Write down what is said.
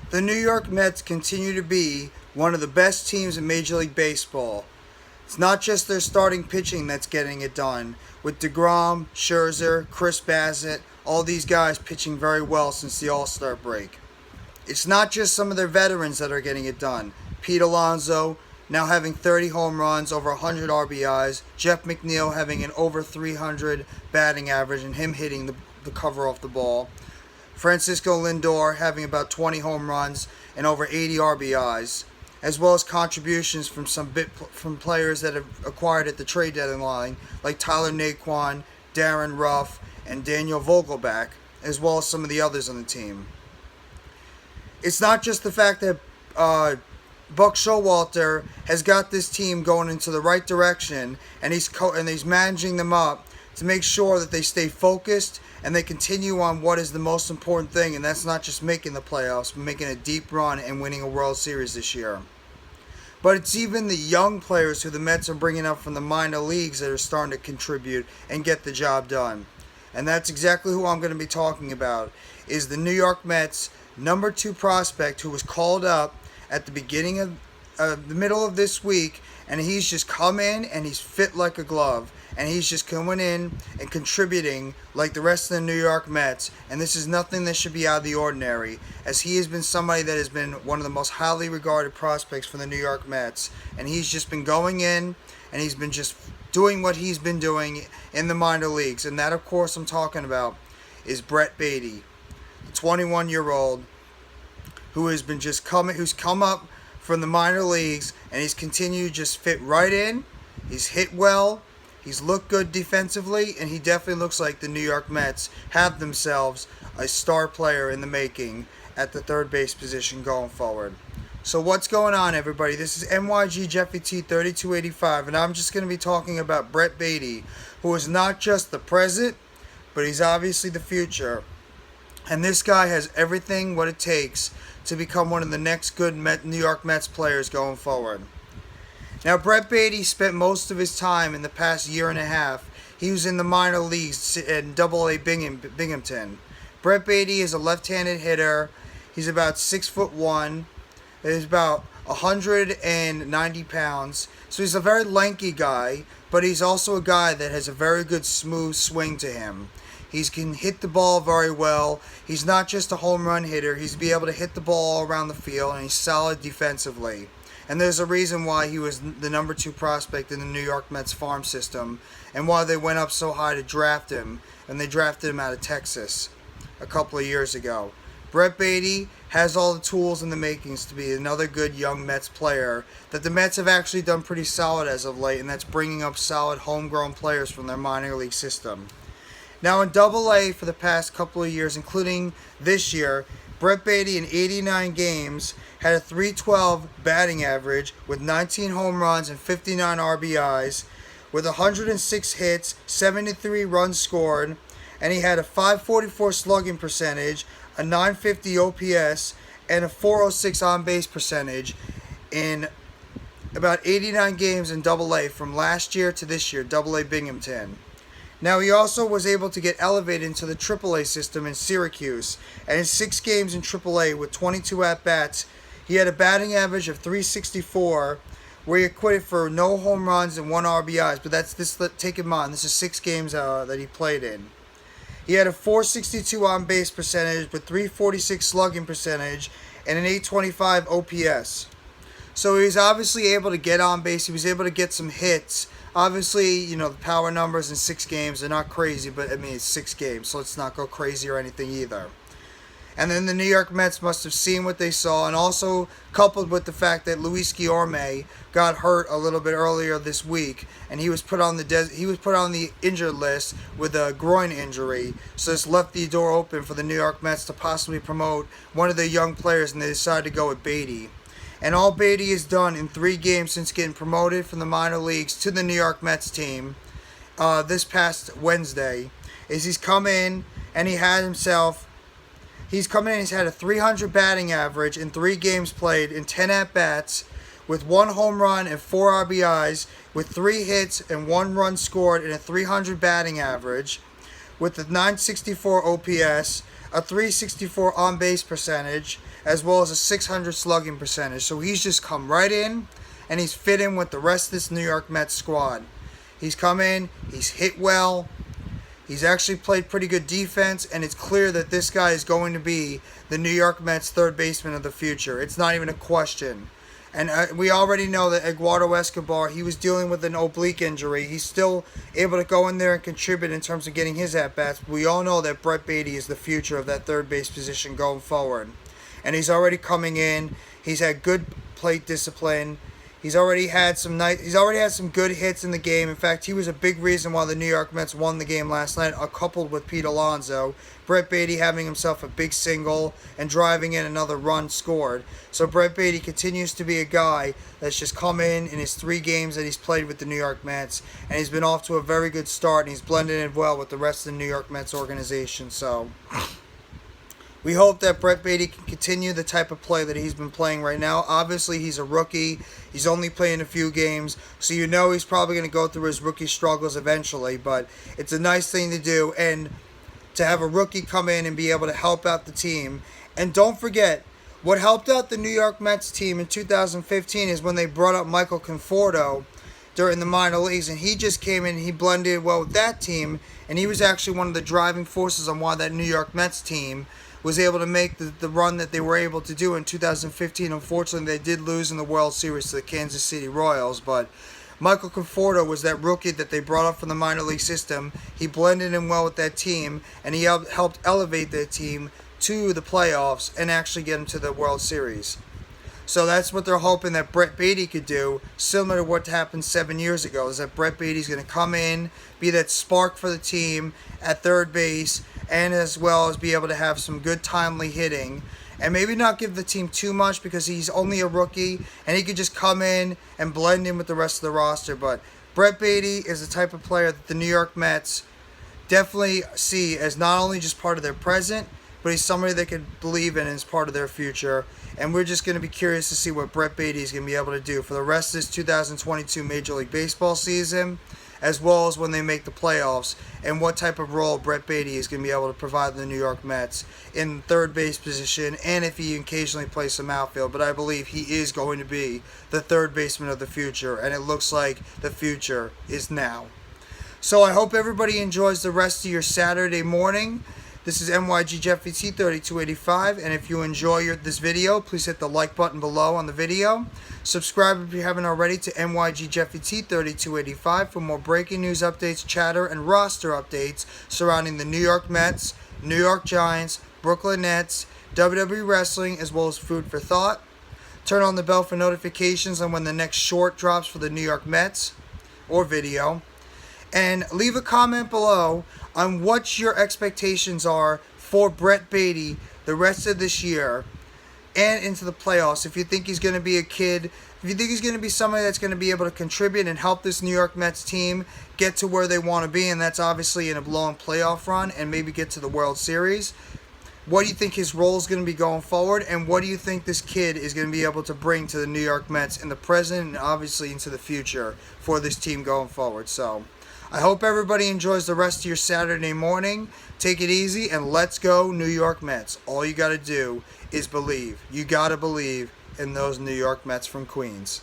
The New York Mets continue to be one of the best teams in Major League Baseball. It's not just their starting pitching that's getting it done, with DeGrom, Scherzer, Chris Bassett, all these guys pitching very well since the All-Star break. It's not just some of their veterans that are getting it done. Pete Alonso now having 30 home runs, over 100 RBIs. Jeff McNeil having an over 300 batting average and him hitting the cover off the ball. Francisco Lindor having about 20 home runs and over 80 RBIs, as well as contributions from players that have acquired at the trade deadline, like Tyler Naquin, Darren Ruff, and Daniel Vogelbach, as well as some of the others on the team. It's not just the fact that Buck Showalter has got this team going into the right direction, and he's managing them up to make sure that they stay focused and they continue on what is the most important thing, and that's not just making the playoffs, but making a deep run and winning a World Series this year. But it's even the young players who the Mets are bringing up from the minor leagues that are starting to contribute and get the job done. And that's exactly who I'm going to be talking about, is the New York Mets number 2 prospect who was called up at the beginning of the middle of this week, and he's just come in and he's fit like a glove, and he's just coming in and contributing like the rest of the New York Mets. And this is nothing that should be out of the ordinary, as he has been somebody that has been one of the most highly regarded prospects for the New York Mets, and he's just been going in and he's been just doing what he's been doing in the minor leagues. And that, of course, I'm talking about is Brett Baty, the 21-year-old who's come up from the minor leagues, and he's continued to just fit right in. He's hit well, he's looked good defensively, and he definitely looks like the New York Mets have themselves a star player in the making at the third base position going forward. So what's going on, everybody? This is NYG Jeffy T 3285, and I'm just going to be talking about Brett Baty, who is not just the present, but he's obviously the future. And this guy has everything what it takes to become one of the next good New York Mets players going forward. Now, Brett Baty spent most of his time in the past year and a half. He was in the minor leagues in Double-A Binghamton. Brett Baty is a left-handed hitter. He's about 6'1". He's about 190 pounds. So he's a very lanky guy, but he's also a guy that has a very good smooth swing to him. He can hit the ball very well. He's not just a home run hitter. He's be able to hit the ball all around the field, and he's solid defensively. And there's a reason why he was the number 2 prospect in the New York Mets farm system, and why they went up so high to draft him, and they drafted him out of Texas a couple of years ago. Brett Baty has all the tools and the makings to be another good young Mets player that the Mets have actually done pretty solid as of late, and that's bringing up solid homegrown players from their minor league system. Now, in Double-A for the past couple of years, including this year, Brett Baty in 89 games had a .312 batting average with 19 home runs and 59 RBIs, with 106 hits, 73 runs scored, and he had a .544 slugging percentage, a .950 OPS, and a .406 on-base percentage in about 89 games in Double-A from last year to this year, Double-A Binghamton. Now, he also was able to get elevated into the AAA system in Syracuse, and in 6 games in AAA with 22 at-bats, he had a batting average of .364, where he acquitted for no home runs and 1 RBIs, but take in mind, this is 6 games that he played in. He had a .462 on-base percentage with .346 slugging percentage and an .825 OPS. So he was obviously able to get on base. He was able to get some hits. Obviously, the power numbers in 6 games are not crazy, but it's 6 games, so let's not go crazy or anything either. And then the New York Mets must have seen what they saw, and also coupled with the fact that Luis Guillorme got hurt a little bit earlier this week, and he was put on the injured list with a groin injury. So this left the door open for the New York Mets to possibly promote one of their young players, and they decided to go with Baty. And all Baty has done in 3 games since getting promoted from the minor leagues to the New York Mets team this past Wednesday is he's come in and he's had a .300 batting average in 3 games played in 10 at-bats with 1 home run and 4 RBIs with 3 hits and 1 run scored in a .300 batting average with a 964 OPS, a 364 on-base percentage, as well as a 600 slugging percentage. So he's just come right in, and he's fit in with the rest of this New York Mets squad. He's come in, he's hit well, he's actually played pretty good defense, and it's clear that this guy is going to be the New York Mets third baseman of the future. It's not even a question. And we already know that Eduardo Escobar, he was dealing with an oblique injury. He's still able to go in there and contribute in terms of getting his at-bats. We all know that Brett Baty is the future of that third base position going forward. And he's already coming in. He's had good plate discipline. He's already had some good hits in the game. In fact, he was a big reason why the New York Mets won the game last night, coupled with Pete Alonso. Brett Baty having himself a big single and driving in another run scored. So Brett Baty continues to be a guy that's just come in his 3 games that he's played with the New York Mets, and he's been off to a very good start, and he's blended in well with the rest of the New York Mets organization. So we hope that Brett Baty can continue the type of play that he's been playing right now. Obviously, he's a rookie. He's only playing a few games, so you know he's probably going to go through his rookie struggles eventually, but it's a nice thing to do, and to have a rookie come in and be able to help out the team. And don't forget, what helped out the New York Mets team in 2015 is when they brought up Michael Conforto during the minor leagues, and he just came in and he blended well with that team, and he was actually one of the driving forces on why that New York Mets team was able to make the run that they were able to do in 2015. Unfortunately, they did lose in the World Series to the Kansas City Royals, but Michael Conforto was that rookie that they brought up from the minor league system. He blended in well with that team, and he helped elevate that team to the playoffs and actually get them to the World Series. So that's what they're hoping that Brett Baty could do, similar to what happened 7 years ago, is that Brett Baty's going to come in, be that spark for the team at third base, and as well as be able to have some good timely hitting, and maybe not give the team too much because he's only a rookie, and he could just come in and blend in with the rest of the roster. But Brett Baty is the type of player that the New York Mets definitely see as not only just part of their present, but he's somebody they could believe in as part of their future. And we're just going to be curious to see what Brett Baty is going to be able to do for the rest of this 2022 Major League Baseball season, as well as when they make the playoffs, and what type of role Brett Baty is going to be able to provide the New York Mets in third base position, and if he occasionally plays some outfield. But I believe he is going to be the third baseman of the future, and it looks like the future is now. So I hope everybody enjoys the rest of your Saturday morning. This is NYG Jeffy T 3285, and if you enjoy this video, please hit the like button below on the video. Subscribe if you haven't already to NYG Jeffy T 3285 for more breaking news updates, chatter, and roster updates surrounding the New York Mets, New York Giants, Brooklyn Nets, WWE Wrestling, as well as food for thought. Turn on the bell for notifications on when the next short drops for the New York Mets or video. And leave a comment below on what your expectations are for Brett Baty the rest of this year and into the playoffs. If you think he's going to be a kid, if you think he's going to be somebody that's going to be able to contribute and help this New York Mets team get to where they want to be, and that's obviously in a long playoff run and maybe get to the World Series. What do you think his role is going to be going forward, and what do you think this kid is going to be able to bring to the New York Mets in the present and obviously into the future for this team going forward? So I hope everybody enjoys the rest of your Saturday morning. Take it easy, and let's go New York Mets. All you got to do is believe. You got to believe in those New York Mets from Queens.